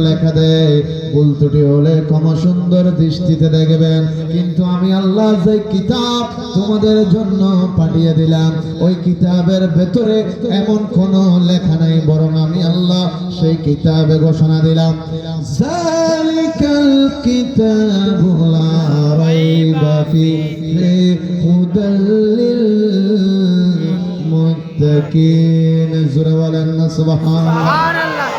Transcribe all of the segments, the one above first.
লেখা দেয়, ভুল ত্রুটি হলে ক্ষমা সুন্দর দৃষ্টিতে দেখবেন। কিন্তু আমি আল্লাহ যে কিতাব তোমাদের জন্য পাঠিয়ে দিলাম, ওই কিতাবের ভেতরে এমন কোনো লেখা নাই, বরং আমি আল্লাহ সেই কিতাবে ঘোষণা দিলাম, জালিকাল কিতাবু লা রাইবা ফিহি হুদাল লিল মুত্তাকিন। জোরে বলেন না সুবহানাল্লাহ।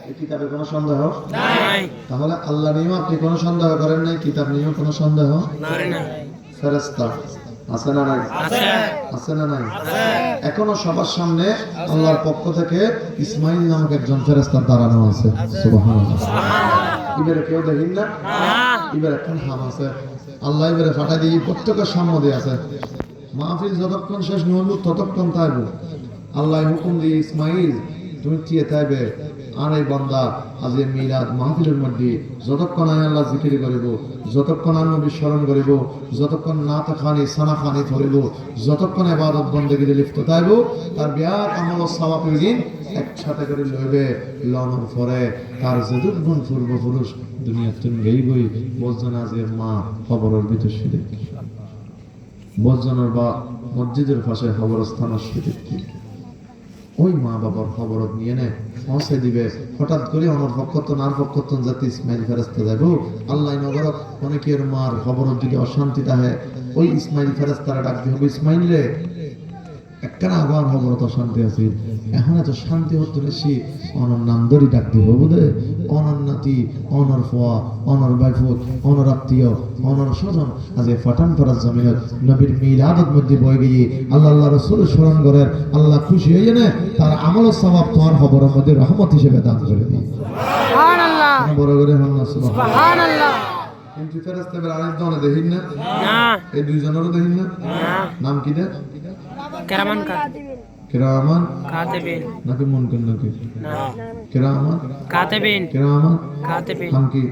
এই কিতাবে কোনো সন্দেহ নাই। তাহলে আল্লাহ নিয়েও আপনি কোনো সন্দেহ করেন নাই, কিতাব নিয়েও কোনো সন্দেহ নাই। ফেরেশতা আছে না নাই? আছে না নাই? এখনো সবার সামনে আল্লাহর পক্ষ থেকে ইসমাইল নামক একজন ফেরেশতা দাঁড়ানো আছে। সুবহানাল্লাহ। ইবারে কেউ দেখেন না, ইবারে একখান হাম আছে, আল্লাহ ইবারে ফাটা দিয়ে প্রত্যেকের সামনে দিয়ে আছে। মাহফিল যতক্ষণ শেষ নহল ততক্ষণ তাইব আল্লাহ হুকুম দিয়ে, ইসমাইল তুমি কি তাইবে আর এই বান্দা আজ এই মিলাদ মাহফিলের মধ্যে যতক্ষণ আমি আল্লাহ জিকির করিব, যতক্ষণ আমি নবী স্মরণ করিব, যতক্ষণ নাত খানি সানা খানি ধরিব, যতক্ষণ ইবাদত বন্দেগীতে লিপ্ত থাকব, তার বিয়ার আমল ও সওয়াব দিন একসাথে করে লইবে। লওয়ার পরে তার যতক্ষণ পূর্বপুরুষ দুনিয়াতে গেইবই বলছেন আজ এর মা কবরের ভিতর শুয়ে, বলছেনের বা মসজিদের পাশে কবরস্থান শুয়ে, ওই মা বাবার খবর নিয়ে নে পৌঁছে দিবে। হঠাৎ করে আমার পক্ষতন আর পক্ষতন জাতি ইসমাইল ফেরেশতা যাব আল্লাহ নগর অনেকের মার খবর যদি অশান্তি থাকে, ওই ইসমাইল ফেরেশতারা ডাকতে হবে, ইসমাইল রে একখানা আবার খবর তো শান্তি আছে, এখন এত শান্তি হতো বেশি অনর নাম ধরি ডাকতে হবে বুঝে, অনর নাতি, অনর ফোয়া, অনর বাইফুত, অনর আত্মীয়, অনর স্বজন আজ এই ফাটান ফরাজ জমিনত নবীর মিলাদত মধ্যে বয়ে গিয়ে আল্লাহ আল্লাহ রসুল স্মরণ করেন, আল্লাহ খুশি হয়ে জানে তার আমল সওয়াব তোমার খবরের মধ্যে রহমত হিসেবে দান করে দিই। সুবহানাল্লাহ। বড় করে সুবহানাল্লাহ। কিন্তু ফেরেশতাদের আরেক জনে দেখিন না, এই দুইজনেরও দেখিন না, নাম কি দেয়? কিরামান কাতিবিন। কিরামান কাতিবিন নাকি মুনকার নাকি? না, কিরামান কাতিবিন। কিরামান কাতিবিন নাম কি?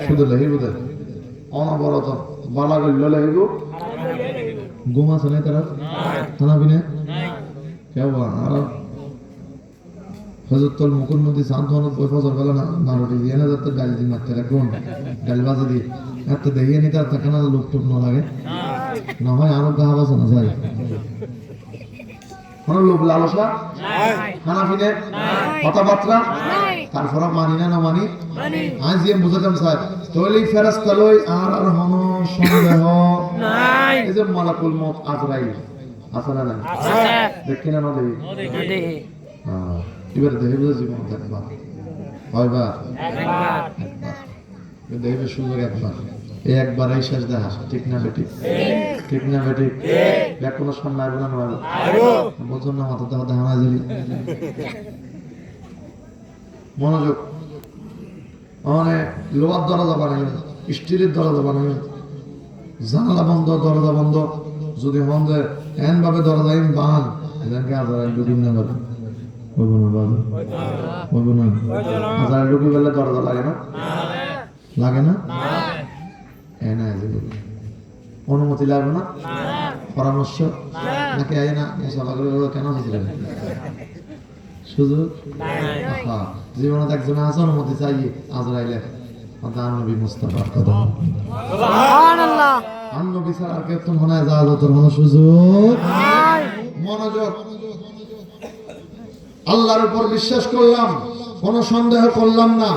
শুধু লেহিব দে অনবরত বালা গল্ল লেহিব। ঘুম আছে না তারা? খানা পিনা কেউ আর হযরতুল মুকুর নদী সান্তনত বই ফজর বেলা না রুটি দিয়ে না যাতে গালি দি মারতে রাখুন, গালি বাজে দি এত দেখিয়ে নিতে আর তাকে না লোক টুক না লাগে না হয় আরো গাহ বাজে না যায় কোনো লোক লালসা খানা পিনে কথাবার্তা তারপরে মানি না মানি আজ যে বুঝাতাম স্যার তৈলি ফেরেশতা লই আর আর হন সন্দেহ নাই। এই যে মালাকুল মউত আজরাইল আছে না না? আছে। দেখি না দেখি? দেখি। হ্যাঁ এবার দেখবে জীবন একবার হয়বা একবার দেখবে সুযোগ একবার, এই একবার এই শেষ দেখা, ঠিক না বেটি? ঠিক না বেটি? দেখ কোনো সন্ন্যায় বলে নয় বলছেন না মাথা দেখা দেখা না দিলি মনোযোগ। মানে লোহার দরজা বানাই, স্টিলের দরজা বানাই, জানালা বন্ধ দরজা বন্ধ, যদি বন্ধ এন ভাবে দরজা বান এদেরকে আজার ঢুকিন না পারে বলবো না বাবু বলবো না আজার ঢুকি বললে দরজা লাগে না? লাগে না? অনুমতি লাগবে না? পরামর্শ নাকি আয় না কেন শুধু জীবনে একজন আছে অনুমতি চাই আজরাইলে নবী মুস্তাফার কথা নবী ছাড়া আর কেউ তো মনে হয় যাওয়া যত সুযোগ। মনোযোগ। আল্লাহর উপর বিশ্বাস করলাম, কোনো সন্দেহ করলাম না,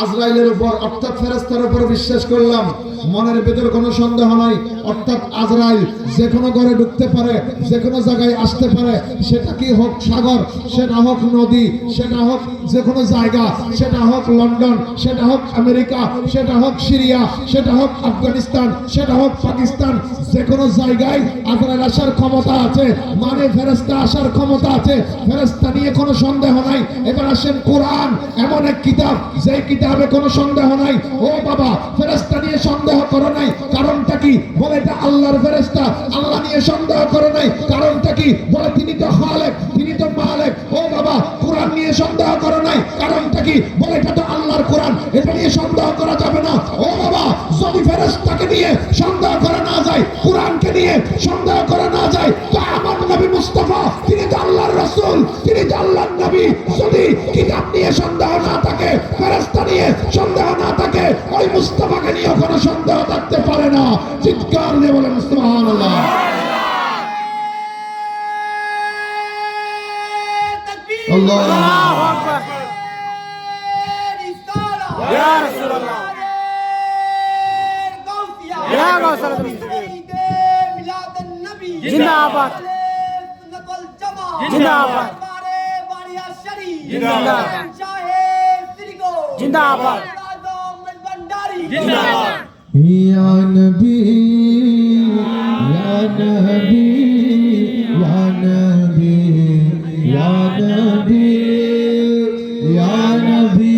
আজরাইলের উপর অর্থাৎ ফেরেশতার উপর বিশ্বাস করলাম, মনের ভেতর কোনো সন্দেহ নাই, অর্থাৎ আজরাইল যে কোনো ঘরে ঢুকতে পারে, যে কোনো জায়গায় আসতে পারে, সেটা কি হোক সাগর, সেটা হোক নদী, সেটা হোক যে কোনো জায়গা, সেটা হোক লন্ডন, সেটা হোক আমেরিকা, সেটা হোক সিরিয়া, সেটা হোক আফগানিস্তান, সেটা হোক পাকিস্তান, যে কোনো জায়গায় আজরাইল আসার ক্ষমতা আছে, মানে ফেরেশতা আসার ক্ষমতা আছে, ফেরেশতা নিয়ে কোনো সন্দেহ নাই। এবার আসেন কোরআন এমন এক কিতাব, যে কিতাবে কোনো সন্দেহ নাই। ও বাবা, ফেরেশতা নিয়ে সন্দেহ করো নাই, কারণটা কি? বলে এটা আল্লাহর ফেরেশতা। আল্লাহ নিয়ে সন্দেহ করো নাই, কারণটা কি? বলে তিনি তো খালেক, তিনি তো মালিক। ও বাবা, কোরআন নিয়ে সন্দেহ করো নাই, কারণটা কি? বলে এটা তো আল্লাহর কোরআন, এটা নিয়ে সন্দেহ করা যাবে না। ও বাবা, যদি ফেরেশতাকে নিয়ে সন্দেহ করা না যায়, কোরআনকে নিয়ে সন্দেহ করা না যায়, তো আমার নবী মুস্তাফা, তিনি তো আল্লাহর রাসূল, তিনি তো আল্লাহর নবী। যদি কিতাব নিয়ে সন্দেহ না থাকে, ফেরেশতা নিয়ে সন্দেহ না থাকে, ওই মুস্তাফাকে নিয়ে কোনো সন্দেহ থাকতে পারে না। চিৎকার দিয়ে বলেন সুবহানাল্লাহ। আল্লাহু আকবার। ইয়া রাসূলুল্লাহ, ইয়া গাউসুল জিন্দাবাদ, জিন্দাবাদ, জিন্দাবাদ, জিন্দাবাদ, জিন্দাবাদ। ইয়া নবী, ইয়া নবী, ইয়া নবী, ইয়া নবী, ইয়া নবী,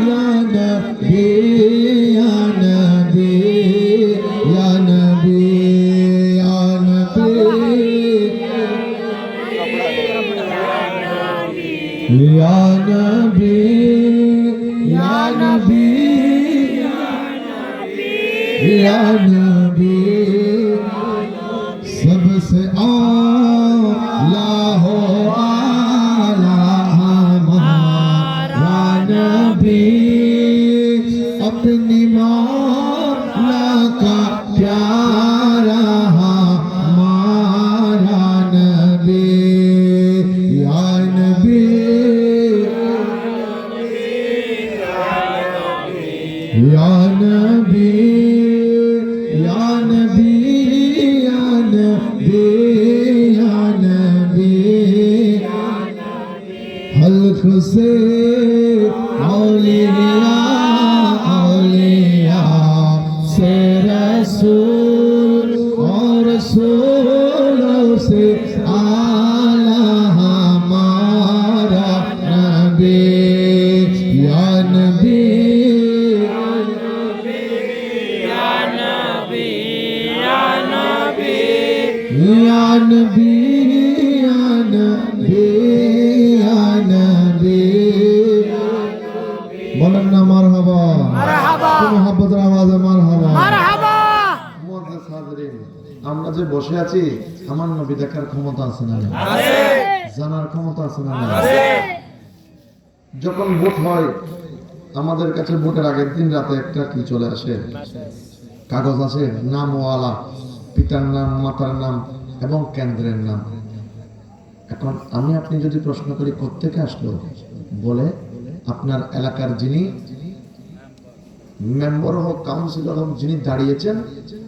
ইয়া নবী, ইয়া নবী, ইয়া নবী, ইয়া নবী, ইয়া নবী, ইয়া নবী, या नबी, सबसे आला हो आला हमारा नबी, अपनी मौला का प्यारा हमारा नबी, या नबी, या नबी, या नबी, या नबी, या नबी, हल्क से औलिया, औलिया से रसूल, और रसूलों से आला हमारा नबी, या नबी, या नबी, या नबी, या नबी। बोलन ना मारहाबा, মারহাবা, मोहब्बत आवाज़े मारहाबा। মারহাবা। মুআজ্জিজ হাজিরিন, আমরা যে বসে আছি, আমার নবী দেখার ক্ষমতা আছে না? আছে, জানার ক্ষমতা আছে না? আছে। যখন ভোট হয়, আমাদের কাছে ভোটের আগের দিন রাতে একটা কি চলে আসে, কাগজ আছে, নামওয়ালা, পিতার নাম, মাতার নাম এবং কেন্দ্রের নাম। এখন আমি আপনি যদি প্রশ্ন করি কোত্থেকে আসলো, বলে আপনার এলাকার যিনি মেম্বার হোক, কাউন্সিলর হোক, যিনি দাঁড়িয়েছেন,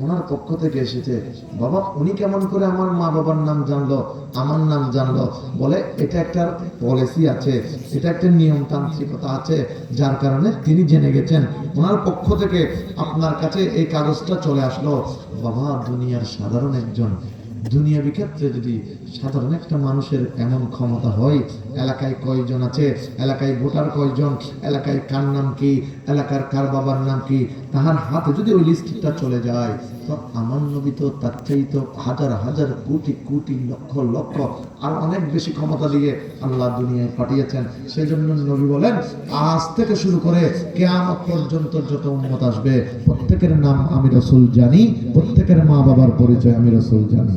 ওনার পক্ষ থেকে এসেছে। বাবা, উনি কেমন করে আমার মা বাবার নাম জানলো, আমার নাম জানলো? বলে এটা একটা পলিসি আছে, এটা একটা নিয়মতান্ত্রিকতা আছে, যার কারণে তিনি জেনে গেছেন। ওনার পক্ষ থেকে আপনার কাছে এই কাগজটা চলে আসলো। বাবা, দুনিয়ার সাধারণ একজন দুনিয়াবি ক্ষেত্রে যদি সাধারণ একটা মানুষের এমন ক্ষমতা হয়, এলাকায় কয়জন আছে, এলাকায় ভোটার কয়জন, এলাকায় কার নাম কি, এলাকার কার বাবার নাম কি, তাহার হাতে যদি ওই লিস্টটা চলে যায়, তো আমার নবী তো তার চাইতে হাজার হাজার কোটি কোটি লক্ষ লক্ষ আর অনেক বেশি ক্ষমতা দিয়ে আল্লাহ দুনিয়ায় পাঠিয়েছেন। সেই জন্য নবী বলেন, আজ থেকে শুরু করে কিয়ামত পর্যন্ত যত উম্মত আসবে, প্রত্যেকের নাম আমি রাসূল জানি, প্রত্যেকের মা বাবার পরিচয় আমি রাসূল জানি।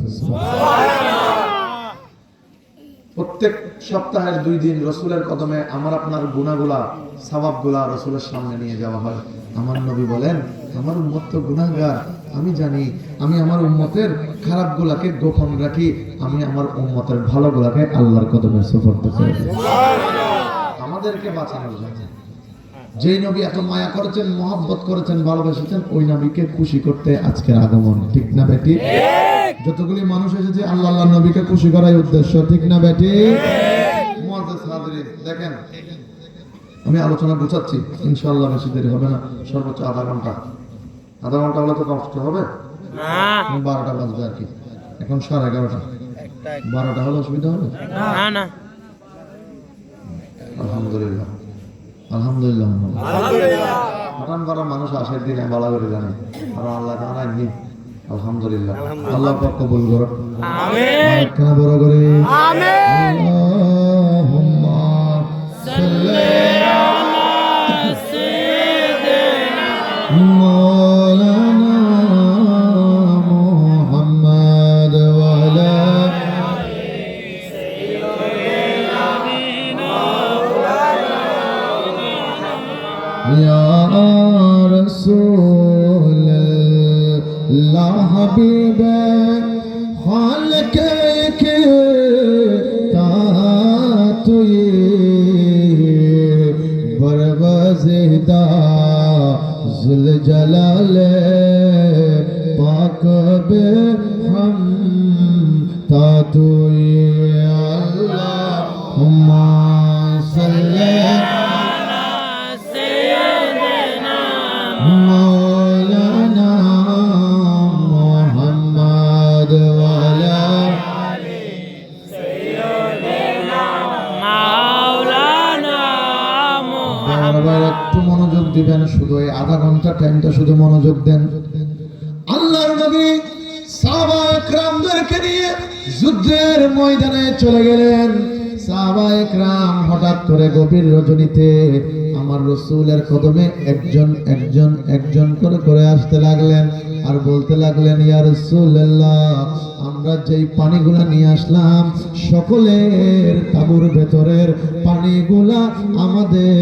প্রত্যেক সপ্তাহের 2 দিন রাসূলের কদমে আমার আপনার গুনাহগুলা, সওয়াবগুলা রাসূলের সামনে নিয়ে যাওয়া হয়। আমার নবী বলেন, আমার উম্মত তো গুনাহগার, আমি জানি, আমি আমার উম্মতের খারাপগুলাকে গোপন রাখি, আমি আমার উম্মতের ভালোগুলাকে আল্লাহর কদমে সুপর্দ করে দিই আমাদেরকে বাঁচানোর জন্য। যেই নবী এত মায়া করেছেন, মহব্বত করেছেন, ভালোবেসেছেন, ওই নবীকে খুশি করতে আজকের আগমন, ঠিক না বেটি? যতগুলি মানুষ এসেছে আল্লাহ আল্লাহ নবীকে খুশি করার উদ্দেশ্য, ঠিক না বেটি? মুআজ্জিজ হাজিরিন, দেখেন আমি আলোচনা গুছাচ্ছি, ইনশাআল্লাহ বেশি দেরি হবে না, সর্বোচ্চ আধা ঘন্টা। আধা ঘন্টা হলে তো কষ্ট হবে না, 12টা বাজবে আর কি, এখন 11:30। 12টা হলে অসুবিধা হবে না না। আলহামদুলিল্লাহ, আলহামদুলিল্লাহ। আলহামদুলিল্লাহ। হারান করা মানুষ আসার দিনে ভালো করে জানে, আর আল্লাহ জানায়নি। আলহামদুলিল্লাহ, আল্লাহ পাক কবুল করুন। আমিন। কেন বড় করে আমিন। আল্লাহুম্মা সাল্লি আলা সাইয়্যিদিনা মাওলানা মুহাম্মদ ওয়া আলা ইয়া রাসূলুল্লাহ হাবিবে খালকে কে তা তুই বরগজদা जुल जलाले पाक बे हम तातुई अल्लाहुम्मा सल्ले मौलाना मुहम्मद वाला বারবার একটু মনোযোগ দিবেন, শুধু এই আধা ঘন্টা টাইমটা শুধু মনোযোগ দেন। আল্লাহর নবী সাহাবায়ে কেরামদেরকে নিয়ে যুদ্ধের ময়দানে চলে গেলেন। সাহাবায়ে কেরাম হঠাৎ করে গভীর রজনীতে আমার রাসূলের কদমে একজন একজন একজন করে আসতে লাগলেন আর বলতে লাগলেন, ইয়া রাসূলুল্লাহ, আমরা যেই পানিগুলা নিয়ে আসলাম সকলের তাঁবুর ভেতরের পানিগুলা আমাদের